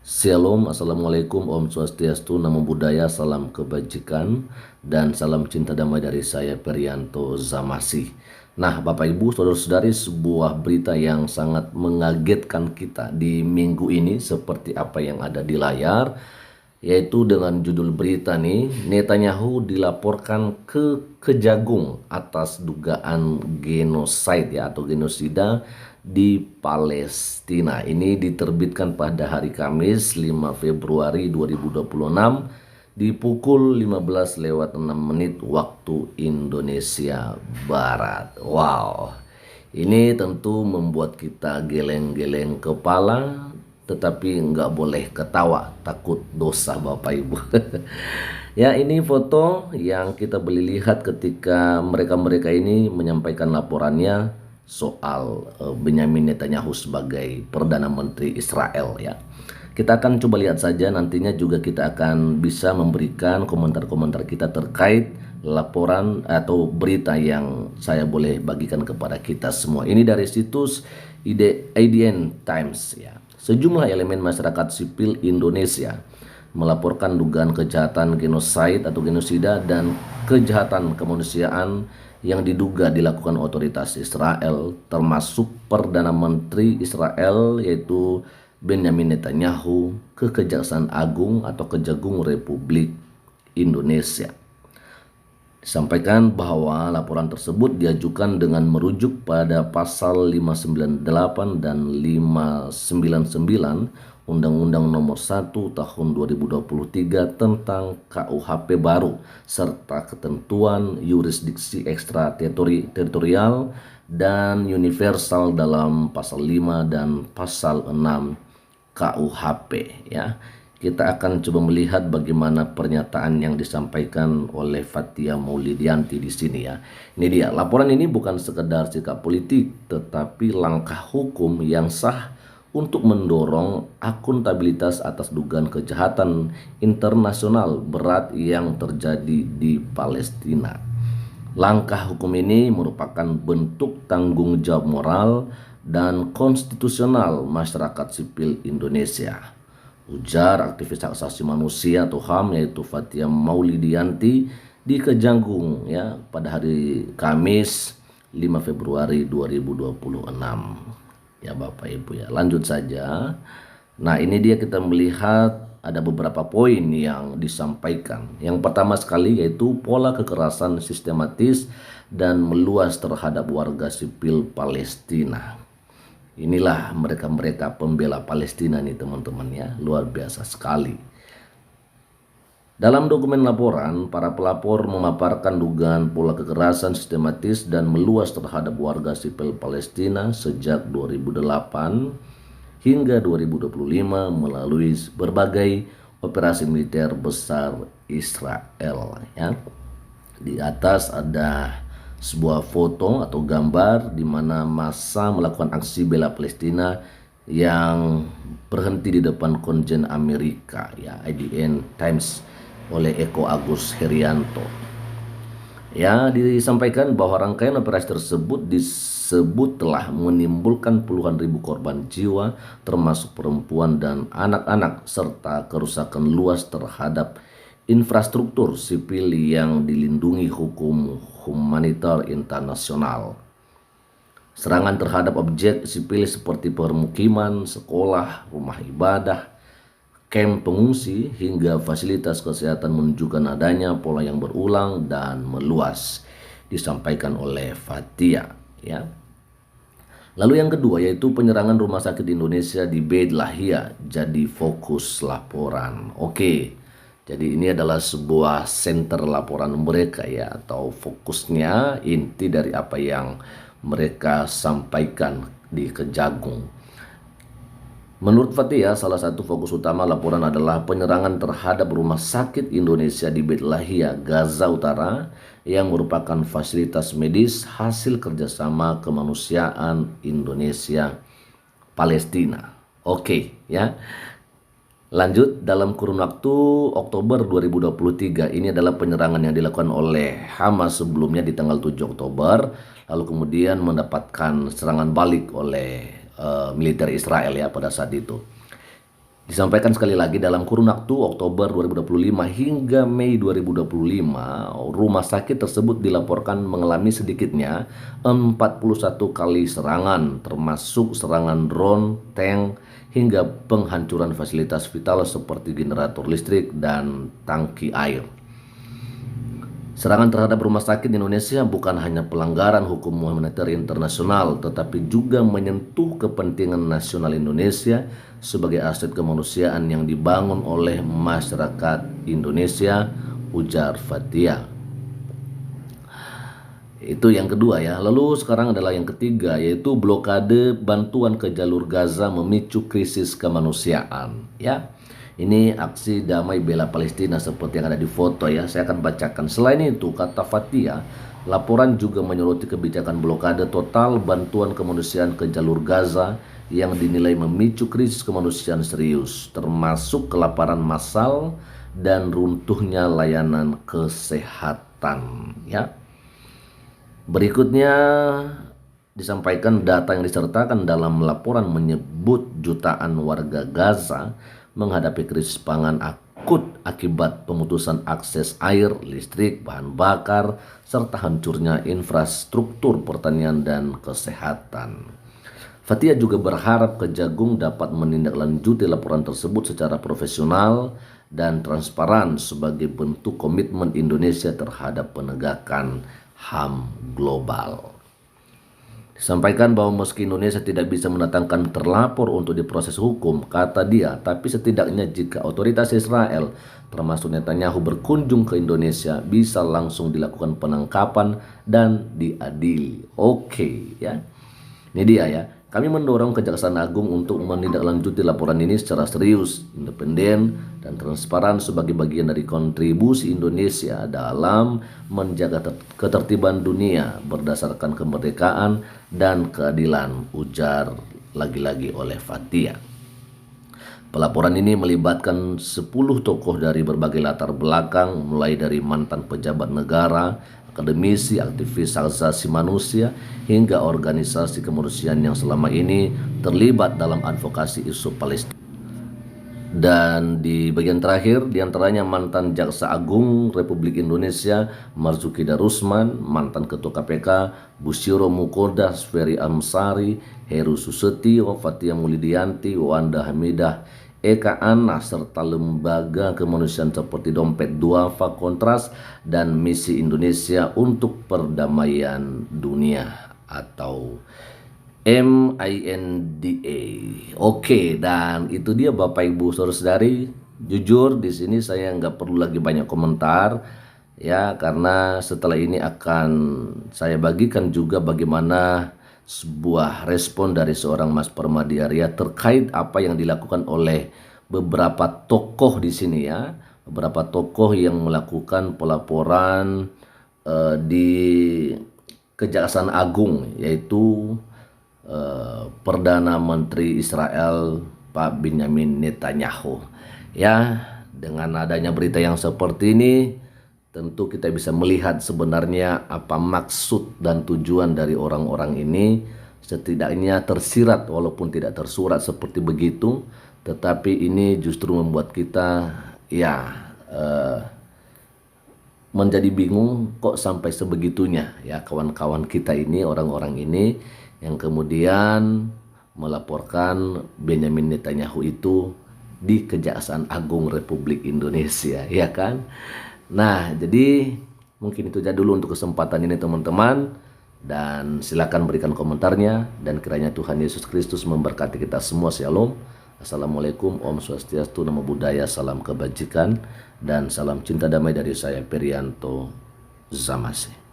Shalom, Assalamualaikum, Om Swastiastu, Namo Buddhaya, salam kebajikan, dan salam cinta damai dari saya, Perianto Zamasi. Nah, Bapak Ibu, Saudara-saudari, sebuah berita yang sangat mengagetkan kita di minggu ini seperti apa yang ada di layar, yaitu dengan judul berita nih, Netanyahu dilaporkan ke Kejagung atas dugaan genosida atau genosida di Palestina. Ini diterbitkan pada hari Kamis 5 Februari 2026 di pukul 15:06 waktu Indonesia Barat. Wow. Ini tentu membuat kita geleng-geleng kepala, tetapi nggak boleh ketawa, takut dosa Bapak Ibu. Ya, ini foto yang kita boleh lihat ketika mereka-mereka ini menyampaikan laporannya soal Benyamin Netanyahu sebagai Perdana Menteri Israel ya. Kita akan coba lihat saja, nantinya juga kita akan bisa memberikan komentar-komentar kita terkait laporan atau berita yang saya boleh bagikan kepada kita semua. Ini dari situs IDN Times ya. Sejumlah elemen masyarakat sipil Indonesia melaporkan dugaan kejahatan genosida atau genosida dan kejahatan kemanusiaan yang diduga dilakukan otoritas Israel, termasuk Perdana Menteri Israel yaitu Benyamin Netanyahu ke Kejaksaan Agung atau Kejagung Republik Indonesia. Disampaikan bahwa laporan tersebut diajukan dengan merujuk pada pasal 598 dan 599 Undang-Undang Nomor 1 Tahun 2023 tentang KUHP baru serta ketentuan yurisdiksi ekstrateritorial dan universal dalam pasal 5 dan pasal 6 KUHP ya. Kita akan coba melihat bagaimana pernyataan yang disampaikan oleh Fathia Maulidiyanti di sini ya. Ini dia, laporan ini bukan sekedar sikap politik tetapi langkah hukum yang sah untuk mendorong akuntabilitas atas dugaan kejahatan internasional berat yang terjadi di Palestina. Langkah hukum ini merupakan bentuk tanggung jawab moral dan konstitusional masyarakat sipil Indonesia, ujar aktivis hak asasi manusia atau HAM yaitu Fathia Maulidiyanti di Kejagung ya pada hari Kamis 5 Februari 2026. Ya Bapak Ibu ya, lanjut saja. Nah, ini dia kita melihat ada beberapa poin yang disampaikan. Yang pertama sekali yaitu pola kekerasan sistematis dan meluas terhadap warga sipil Palestina. Inilah mereka-mereka pembela Palestina nih teman-teman ya, luar biasa sekali. Dalam dokumen laporan, para pelapor memaparkan dugaan pola kekerasan sistematis dan meluas terhadap warga sipil Palestina sejak 2008 hingga 2025 melalui berbagai operasi militer besar Israel ya. Di atas ada sebuah foto atau gambar di mana massa melakukan aksi bela Palestina yang berhenti di depan konjen Amerika ya, IDN Times oleh Eko Agus Herianto. Ya, disampaikan bahwa rangkaian operasi tersebut disebut telah menimbulkan puluhan ribu korban jiwa termasuk perempuan dan anak-anak serta kerusakan luas terhadap infrastruktur sipil yang dilindungi hukum humanitar internasional. Serangan terhadap objek sipil seperti permukiman, sekolah, rumah ibadah, kamp pengungsi hingga fasilitas kesehatan menunjukkan adanya pola yang berulang dan meluas, disampaikan oleh Fathia ya. Lalu yang kedua yaitu penyerangan rumah sakit Indonesia di Beit Lahia jadi fokus laporan. Oke. Jadi ini adalah sebuah center laporan mereka ya, atau fokusnya inti dari apa yang mereka sampaikan di Kejagung. Menurut Fathia, salah satu fokus utama laporan adalah penyerangan terhadap rumah sakit Indonesia di Beit Lahia, Gaza Utara yang merupakan fasilitas medis hasil kerjasama kemanusiaan Indonesia Palestina. Oke ya. Lanjut, dalam kurun waktu Oktober 2023 ini adalah penyerangan yang dilakukan oleh Hamas sebelumnya di tanggal 7 Oktober, lalu kemudian mendapatkan serangan balik oleh militer Israel ya pada saat itu. Disampaikan sekali lagi dalam kurun waktu Oktober 2025 hingga Mei 2025, rumah sakit tersebut dilaporkan mengalami sedikitnya 41 kali serangan, termasuk serangan drone, tank, hingga penghancuran fasilitas vital seperti generator listrik dan tangki air. Serangan terhadap rumah sakit di Indonesia bukan hanya pelanggaran hukum humaniter internasional, tetapi juga menyentuh kepentingan nasional Indonesia sebagai aset kemanusiaan yang dibangun oleh masyarakat Indonesia, ujar Fathia. Itu yang kedua ya. Lalu sekarang adalah yang ketiga, yaitu blokade bantuan ke jalur Gaza memicu krisis kemanusiaan ya. Ini aksi damai bela Palestina seperti yang ada di foto ya. Saya akan bacakan. Selain itu, kata Fathia, laporan juga menyoroti kebijakan blokade total bantuan kemanusiaan ke jalur Gaza yang dinilai memicu krisis kemanusiaan serius, termasuk kelaparan massal dan runtuhnya layanan kesehatan ya. Berikutnya disampaikan data yang disertakan dalam laporan menyebut jutaan warga Gaza menghadapi krisis pangan akut akibat pemutusan akses air, listrik, bahan bakar, serta hancurnya infrastruktur pertanian dan kesehatan. Fathia juga berharap Kejagung dapat menindaklanjuti laporan tersebut secara profesional dan transparan sebagai bentuk komitmen Indonesia terhadap penegakan HAM global. Disampaikan bahwa meski Indonesia tidak bisa mendatangkan terlapor untuk diproses hukum, kata dia, tapi setidaknya jika otoritas Israel termasuk Netanyahu berkunjung ke Indonesia, bisa langsung dilakukan penangkapan dan diadili. Oke ya. Ini dia ya. Kami mendorong Kejaksaan Agung untuk menindaklanjuti laporan ini secara serius, independen, dan transparan sebagai bagian dari kontribusi Indonesia dalam menjaga ketertiban dunia berdasarkan kemerdekaan dan keadilan, ujar lagi-lagi oleh Fathia. Pelaporan ini melibatkan 10 tokoh dari berbagai latar belakang, mulai dari mantan pejabat negara, akademisi, aktivis hak asasi manusia, hingga organisasi kemanusiaan yang selama ini terlibat dalam advokasi isu Palestina. Dan di bagian terakhir, diantaranya mantan Jaksa Agung Republik Indonesia Marzuki Darusman, mantan Ketua KPK Busyiro Mukodas, Ferry Amsari, Heru Susetio, Fathia Mulidianti, Wanda Hamidah, Eka Ana, serta lembaga kemanusiaan seperti Dompet Duafa, Kontras, dan Misi Indonesia untuk Perdamaian Dunia atau MINDA. Oke, dan itu dia Bapak Ibu Saudara-saudari. Jujur di sini saya nggak perlu lagi banyak komentar ya, karena setelah ini akan saya bagikan juga bagaimana sebuah respon dari seorang Mas Permadiarya terkait apa yang dilakukan oleh beberapa tokoh di sini ya, beberapa tokoh yang melakukan pelaporan di Kejaksaan Agung, yaitu Perdana Menteri Israel Pak Benjamin Netanyahu. Ya, dengan adanya berita yang seperti ini, tentu kita bisa melihat sebenarnya apa maksud dan tujuan dari orang-orang ini. Setidaknya tersirat walaupun tidak tersurat seperti begitu, tetapi ini justru membuat kita ya menjadi bingung kok sampai sebegitunya ya kawan-kawan kita ini, orang-orang ini yang kemudian melaporkan Benjamin Netanyahu itu di Kejaksaan Agung Republik Indonesia, ya kan? Nah, jadi mungkin itu aja dulu untuk kesempatan ini teman-teman, dan silakan berikan komentarnya, dan kiranya Tuhan Yesus Kristus memberkati kita semua. Shalom. Assalamualaikum, Om Swastiastu, Namo Buddhaya, salam kebajikan, dan salam cinta damai dari saya Perianto Zamase.